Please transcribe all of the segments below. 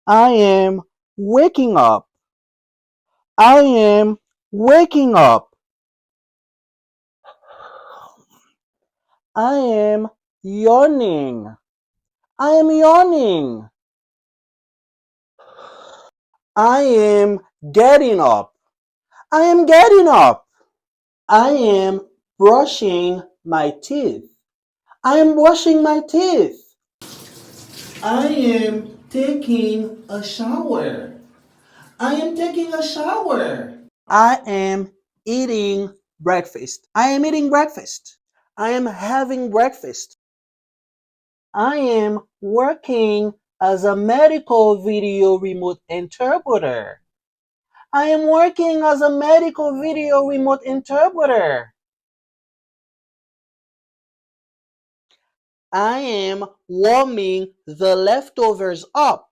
I am waking up. I am waking up. I am yawning. I am yawning. I am getting up. I am getting up. I am brushing my teeth. I am brushing my teeth. I am taking a shower. I am taking a shower. I am eating breakfast. I am eating breakfast. I am having breakfast. I am working as a medical video remote interpreter. I am working as a medical video remote interpreter. I am warming the leftovers up.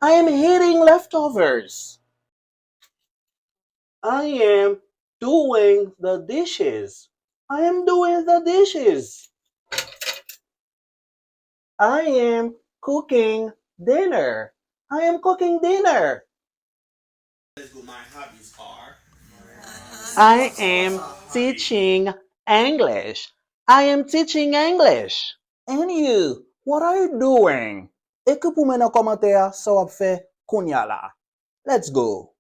I am eating leftovers. I am doing the dishes. I am doing the dishes. I am cooking dinner. I am cooking dinner. I am teaching English. I am teaching English. And you, what are you doing? Écris pour moi dans commentaire, ça va faire kounya là. Let's go.